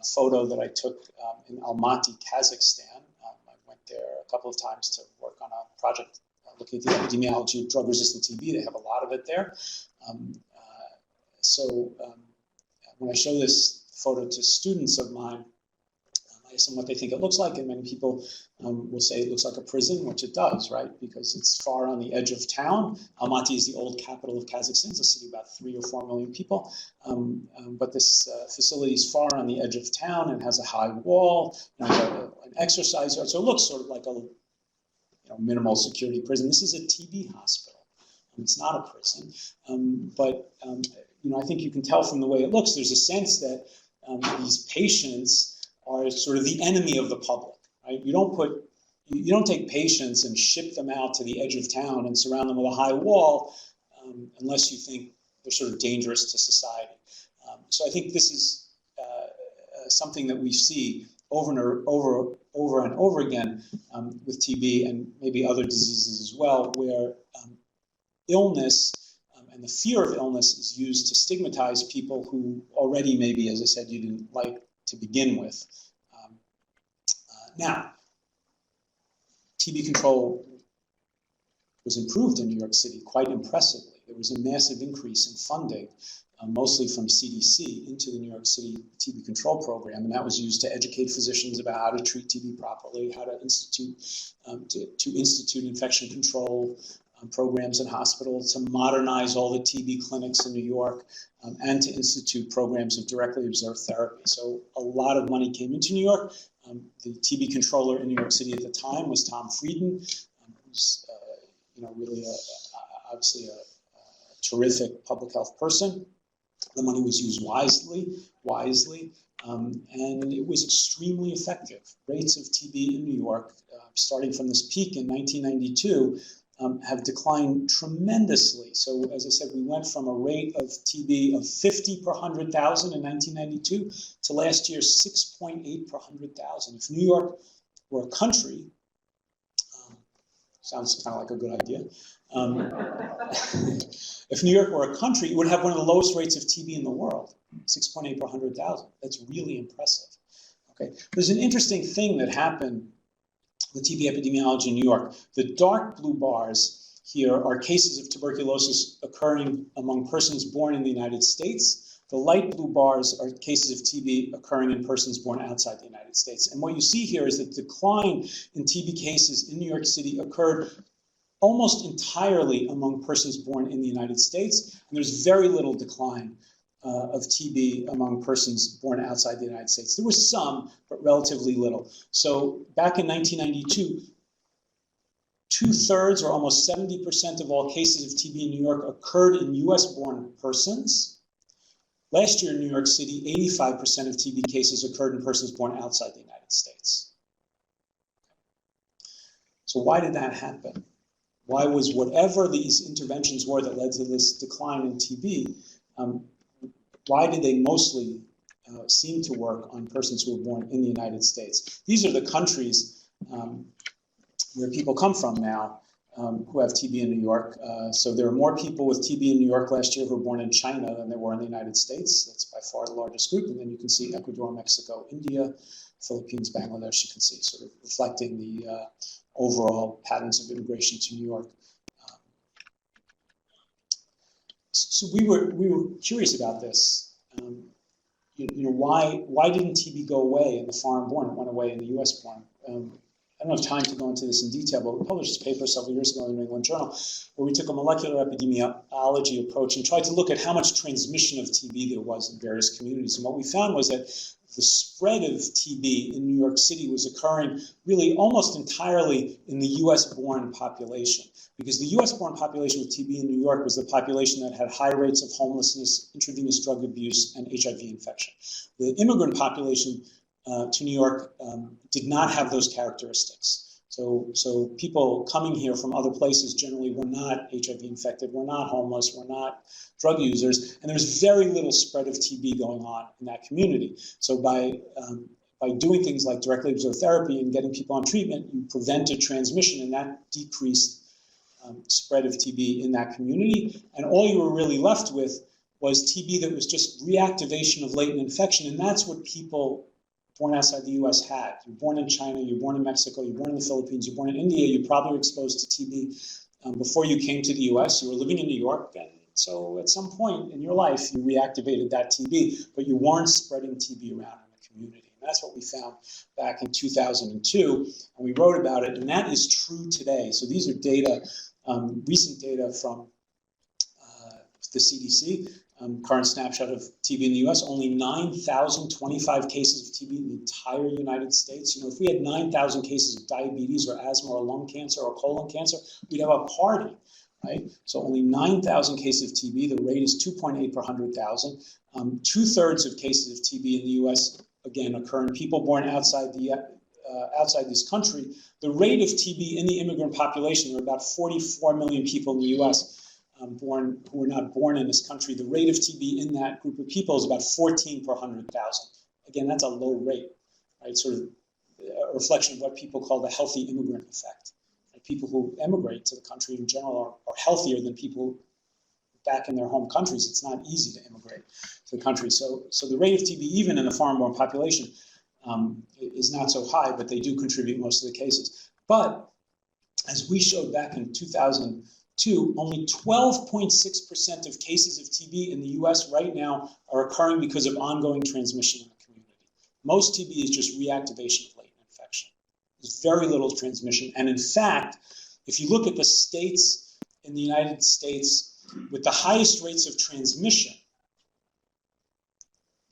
photo that I took in Almaty, Kazakhstan. I went there a couple of times to work on a project looking at the epidemiology of drug-resistant TB. They have a lot of it there. When I show this photo to students of mine, I ask them what they think it looks like, and many people will say it looks like a prison, which it does, right? Because it's far on the edge of town. Almaty is the old capital of Kazakhstan. It's a city of about 3 or 4 million people. But this facility is far on the edge of town and has a high wall, an exercise yard. So it looks sort of like a minimal security prison. This is a TB hospital. It's not a prison. I think you can tell from the way it looks, there's a sense that these patients are sort of the enemy of the public, right? You don't take patients and ship them out to the edge of town and surround them with a high wall unless you think they're sort of dangerous to society. So I think this is something that we see over and over again with TB and maybe other diseases as well, where illness and the fear of illness is used to stigmatize people who already maybe, as I said, you didn't like to begin with. Now, TB control was improved in New York City quite impressively. There was a massive increase in funding, mostly from CDC, into the New York City TB control program, and that was used to educate physicians about how to treat TB properly, how to institute infection control programs in hospitals, to modernize all the TB clinics in New York, and to institute programs of directly observed therapy. So a lot of money came into New York. The TB controller in New York City at the time was Tom Frieden, who's really obviously a terrific public health person. The money was used wisely, and it was extremely effective. Rates of TB in New York, starting from this peak in 1992, have declined tremendously. So as I said, we went from a rate of TB of 50 per 100,000 in 1992 to last year 6.8 per 100,000. If New York were a country, sounds kind of like a good idea. If New York were a country, it would have one of the lowest rates of TB in the world, 6.8 per 100,000. That's really impressive. Okay, there's an interesting thing that happened with TB epidemiology in New York. The dark blue bars here are cases of tuberculosis occurring among persons born in the United States. The light blue bars are cases of TB occurring in persons born outside the United States. And what you see here is that the decline in TB cases in New York City occurred almost entirely among persons born in the United States, and there's very little decline of TB among persons born outside the United States. There was some, but relatively little. So back in 1992, 2/3 or almost 70% of all cases of TB in New York occurred in US-born persons. Last year in New York City, 85% of TB cases occurred in persons born outside the United States. So why did that happen? Why was whatever these interventions were that led to this decline in TB, why did they mostly seem to work on persons who were born in the United States? These are the countries where people come from now who have TB in New York. So there are more people with TB in New York last year who were born in China than there were in the United States. That's by far the largest group. And then you can see Ecuador, Mexico, India, Philippines, Bangladesh. You can see sort of reflecting the overall patterns of immigration to New York. So we were curious about this. Why didn't TB go away in the foreign-born? It went away in the U.S.-born. I don't have time to go into this in detail, but we published this paper several years ago in the New England Journal where we took a molecular epidemiology approach and tried to look at how much transmission of TB there was in various communities. And what we found was that the spread of TB in New York City was occurring really almost entirely in the US-born population, because the US-born population with TB in New York was the population that had high rates of homelessness, intravenous drug abuse, and HIV infection. The immigrant population to New York did not have those characteristics. So people coming here from other places generally were not HIV infected, were not homeless, were not drug users, and there was very little spread of TB going on in that community. So by doing things like directly observed therapy and getting people on treatment, you prevented transmission, and that decreased spread of TB in that community. And all you were really left with was TB that was just reactivation of latent infection, and that's what people born outside the U.S. had. You're born in China, you're born in Mexico, you're born in the Philippines, you're born in India, you probably were exposed to TB before you came to the U.S. You were living in New York, and so at some point in your life, you reactivated that TB, but you weren't spreading TB around in the community. And that's what we found back in 2002, and we wrote about it, and that is true today. So these are data, recent data from the CDC. Current snapshot of TB in the US, only 9,025 cases of TB in the entire United States. If we had 9,000 cases of diabetes or asthma or lung cancer or colon cancer, we'd have a party, right? So only 9,000 cases of TB. The rate is 2.8 per 100,000. 2/3 of cases of TB in the US, again, occur in people born outside this country. The rate of TB in the immigrant population, there are about 44 million people in the US, who were not born in this country. The rate of TB in that group of people is about 14 per 100,000. Again, that's a low rate, right? Sort of a reflection of what people call the healthy immigrant effect. Right? People who emigrate to the country in general are healthier than people back in their home countries. It's not easy to immigrate to the country. So the rate of TB, even in the foreign-born population, is not so high, but they do contribute most of the cases. But as we showed back in 2002, only 12.6% of cases of TB in the US right now are occurring because of ongoing transmission in the community. Most TB is just reactivation of latent infection. There's very little transmission. And in fact, if you look at the states in the United States with the highest rates of transmission,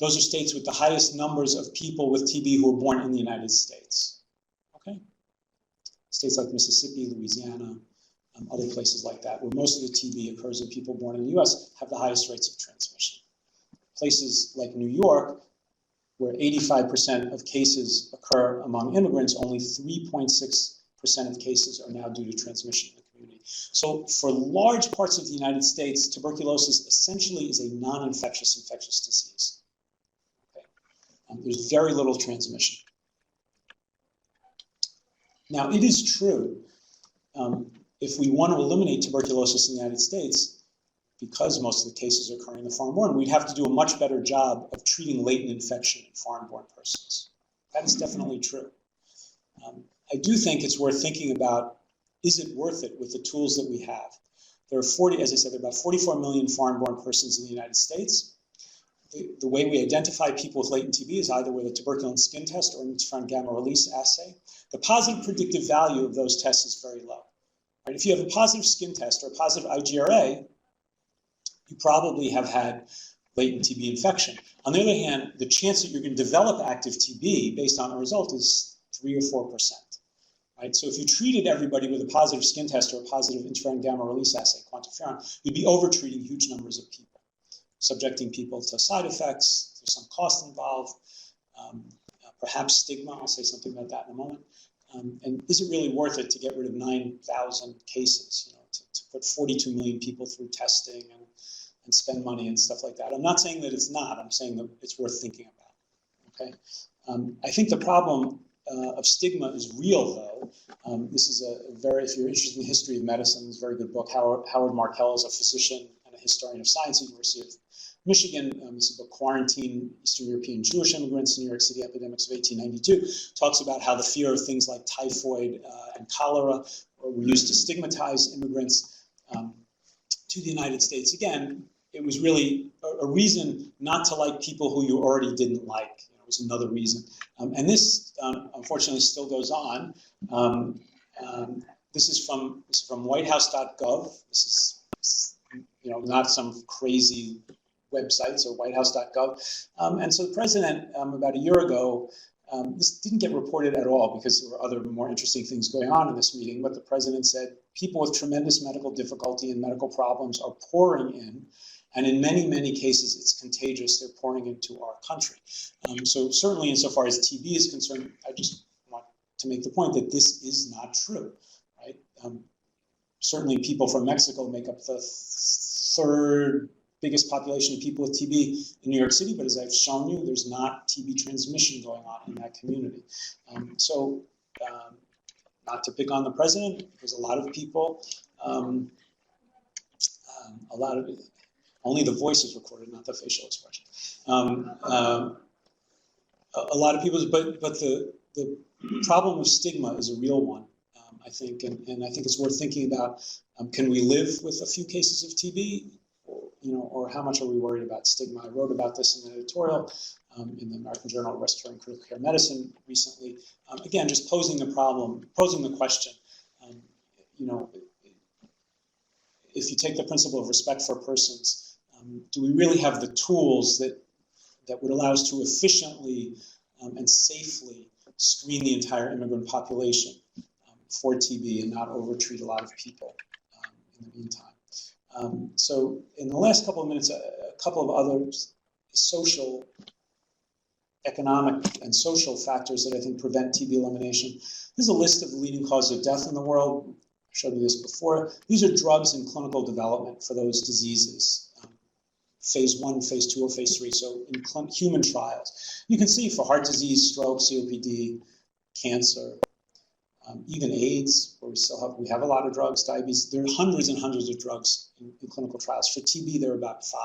those are states with the highest numbers of people with TB who are born in the United States. Okay? States like Mississippi, Louisiana, other places like that, where most of the TB occurs in people born in the US, have the highest rates of transmission. Places like New York, where 85% of cases occur among immigrants, only 3.6% of cases are now due to transmission in the community. So for large parts of the United States, tuberculosis essentially is a non-infectious infectious disease. Okay? There's very little transmission. Now, it is true, if we want to eliminate tuberculosis in the United States, because most of the cases are occurring in the foreign-born, we'd have to do a much better job of treating latent infection in foreign-born persons. That is definitely true. I do think it's worth thinking about, is it worth it with the tools that we have? There are as I said, there are about 44 million foreign-born persons in the United States. The way we identify people with latent TB is either with a tuberculin skin test or an interferon gamma release assay. The positive predictive value of those tests is very low. Right? If you have a positive skin test or a positive IGRA, you probably have had latent TB infection. On the other hand, the chance that you're going to develop active TB based on a result is 3 or 4%. Right? So if you treated everybody with a positive skin test or a positive interferon gamma release assay, quantiferon, you'd be over-treating huge numbers of people, subjecting people to side effects. There's some cost involved, perhaps stigma. I'll say something about that in a moment. And is it really worth it to get rid of 9,000 cases, to put 42 million people through testing and spend money and stuff like that? I'm not saying that it's not. I'm saying that it's worth thinking about. Okay. I think the problem of stigma is real, though. This is if you're interested in the history of medicine, it's a very good book. Howard Markel is a physician and a historian of science at the University of Michigan. This is a book, Quarantine Eastern European Jewish Immigrants in New York City Epidemics of 1892, talks about how the fear of things like typhoid and cholera were used to stigmatize immigrants. to the United States. Again, it was really a reason not to like people who you already didn't like. It was another reason. And this, unfortunately, still goes on. This is from whitehouse.gov. This is not some crazy websites or whitehouse.gov. And so the president, about a year ago, this didn't get reported at all because there were other more interesting things going on in this meeting, but the president said people with tremendous medical difficulty and medical problems are pouring in, and in many, many cases it's contagious. They're pouring into our country. So certainly insofar as TB is concerned, I just want to make the point that this is not true, right? Certainly people from Mexico make up the third biggest population of people with TB in New York City, but as I've shown you, there's not TB transmission going on in that community. Not to pick on the president, because a lot of people, only the voice is recorded, not the facial expression. A lot of people, but the problem with stigma is a real one, I think, and I think it's worth thinking about. Can we live with a few cases of TB? Or how much are we worried about stigma? I wrote about this in an editorial in the American Journal of Respiratory and Critical Care Medicine recently. Again, just posing the question, if you take the principle of respect for persons, do we really have the tools that would allow us to efficiently and safely screen the entire immigrant population for TB and not overtreat a lot of people in the meantime? So in the last couple of minutes, a couple of other social, economic, and social factors that I think prevent TB elimination. This is a list of the leading causes of death in the world. I showed you this before. These are drugs in clinical development for those diseases, phase 1, phase 2, or phase 3, so in human trials. You can see for heart disease, stroke, COPD, cancer, even AIDS, where we have a lot of drugs, diabetes. There are hundreds and hundreds of drugs in clinical trials. For TB, there are about 5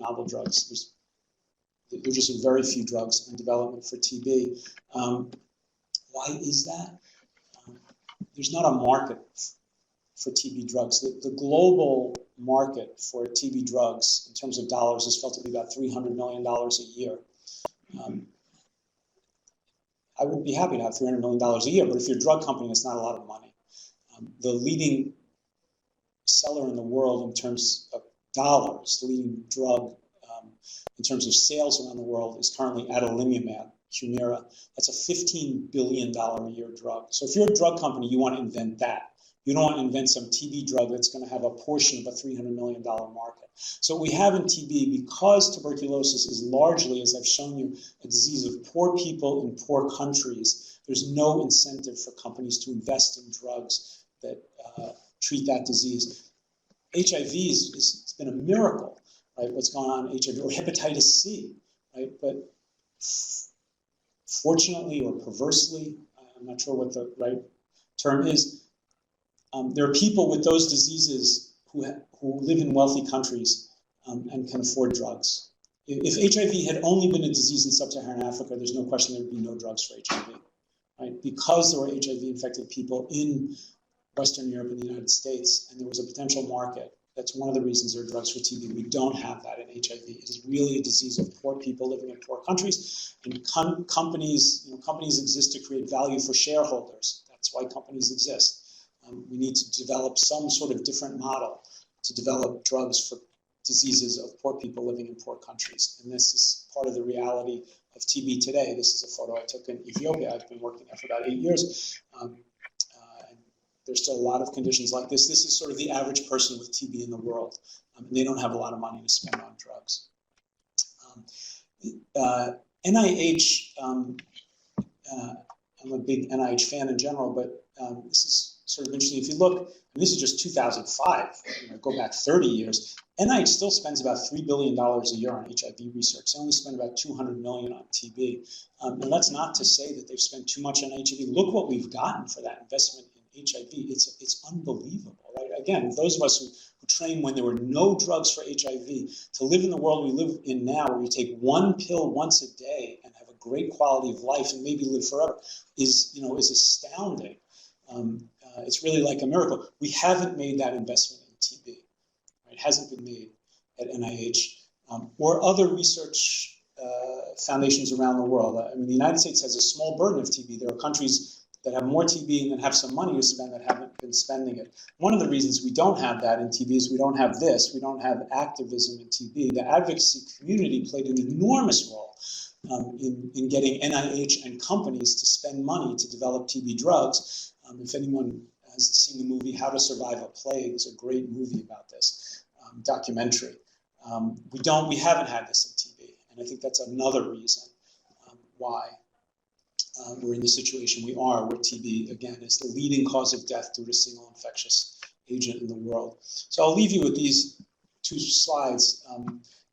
novel drugs. There are just very few drugs in development for TB. Why is that? There's not a market for TB drugs. The global market for TB drugs, in terms of dollars, is felt to be about $300 million a year. I would be happy to have $300 million a year, but if you're a drug company, that's not a lot of money. The leading seller in the world in terms of dollars, the leading drug in terms of sales around the world is currently adalimumab, Humira. That's a $15 billion a year drug. So if you're a drug company, you want to invent that. You don't want to invent some TB drug that's going to have a portion of a $300 million market. So what we have in TB, because tuberculosis is largely, as I've shown you, a disease of poor people in poor countries, there's no incentive for companies to invest in drugs that treat that disease. HIV it's been a miracle, right? What's going on in HIV, or hepatitis C, right? But fortunately or perversely, I'm not sure what the right term is, there are people with those diseases who live in wealthy countries and can afford drugs. If HIV had only been a disease in sub-Saharan Africa, there's no question there would be no drugs for HIV, right? Because there were HIV-infected people in Western Europe and the United States, and there was a potential market. That's one of the reasons there are drugs for TB. We don't have that in HIV. It is really a disease of poor people living in poor countries, and companies exist to create value for shareholders. That's why companies exist. We need to develop some sort of different model to develop drugs for diseases of poor people living in poor countries. And this is part of the reality of TB today. This is a photo I took in Ethiopia. I've been working there for about 8 years. And there's still a lot of conditions like this. This is sort of the average person with TB in the world. And they don't have a lot of money to spend on drugs. NIH, I'm a big NIH fan in general, but this is sort of interesting. If you look, and this is just 2005, go back 30 years, NIH still spends about $3 billion a year on HIV research. They only spend about $200 million on TB. And that's not to say that they've spent too much on HIV. Look what we've gotten for that investment in HIV. It's unbelievable, right? Again, those of us who trained when there were no drugs for HIV, to live in the world we live in now, where you take one pill once a day and have a great quality of life and maybe live forever, is astounding. It's really like a miracle. We haven't made that investment in TB. It hasn't been made at NIH or other research foundations around the world. I mean, the United States has a small burden of TB. There are countries that have more TB and that have some money to spend that haven't been spending it. One of the reasons we don't have that in TB is we don't have this. We don't have activism in TB. The advocacy community played an enormous role in getting NIH and companies to spend money to develop TB drugs. If anyone has seen the movie How to Survive a Plague, it's a great movie about this, documentary. We haven't had this in TB, and I think that's another reason why we're in the situation we are, where TB, again, is the leading cause of death due to single infectious agent in the world. So I'll leave you with these two slides.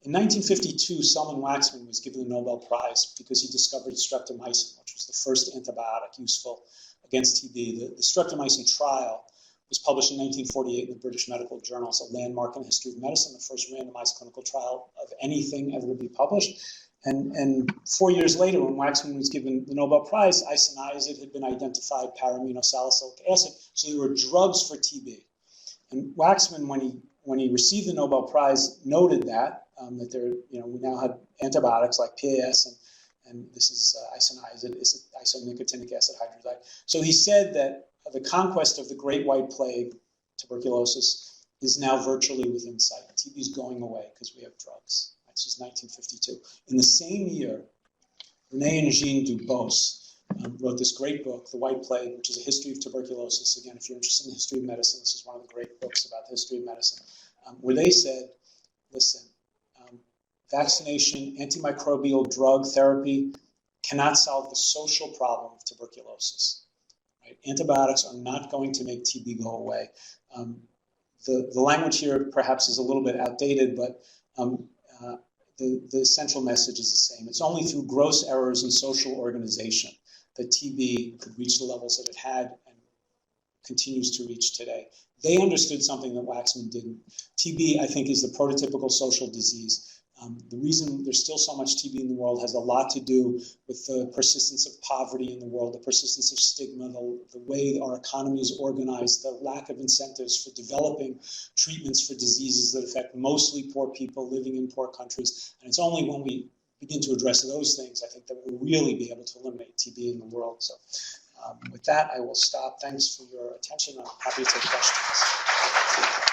In 1952, Selman Waxman was given the Nobel Prize because he discovered streptomycin, which was the first antibiotic useful against TB. The streptomycin trial was published in 1948 in the British Medical Journal. It's a landmark in the history of medicine, the first randomized clinical trial of anything ever to be published. And 4 years later, when Waxman was given the Nobel Prize, isoniazid had been identified, para-aminosalicylic acid, so there were drugs for TB. And Waxman, when he received the Nobel Prize, noted that there, we now had antibiotics like PAS, and this is isoniazid, isonicotinic acid hydrolide. So he said that the conquest of the Great White Plague, tuberculosis, is now virtually within sight. TB is going away because we have drugs. This is 1952. In the same year, René and Jean Dubos wrote this great book, The White Plague, which is a history of tuberculosis. Again, if you're interested in the history of medicine, this is one of the great books about the history of medicine, where they said, listen, vaccination, antimicrobial drug therapy cannot solve the social problem of tuberculosis. Right? Antibiotics are not going to make TB go away. The language here perhaps is a little bit outdated, but the central message is the same. It's only through gross errors in social organization that TB could reach the levels that it had and continues to reach today. They understood something that Waxman didn't. TB, I think, is the prototypical social disease. The reason there's still so much TB in the world has a lot to do with the persistence of poverty in the world, the persistence of stigma, the way our economy is organized, the lack of incentives for developing treatments for diseases that affect mostly poor people living in poor countries. And it's only when we begin to address those things, I think, that we'll really be able to eliminate TB in the world. So with that, I will stop. Thanks for your attention. I'm happy to take questions.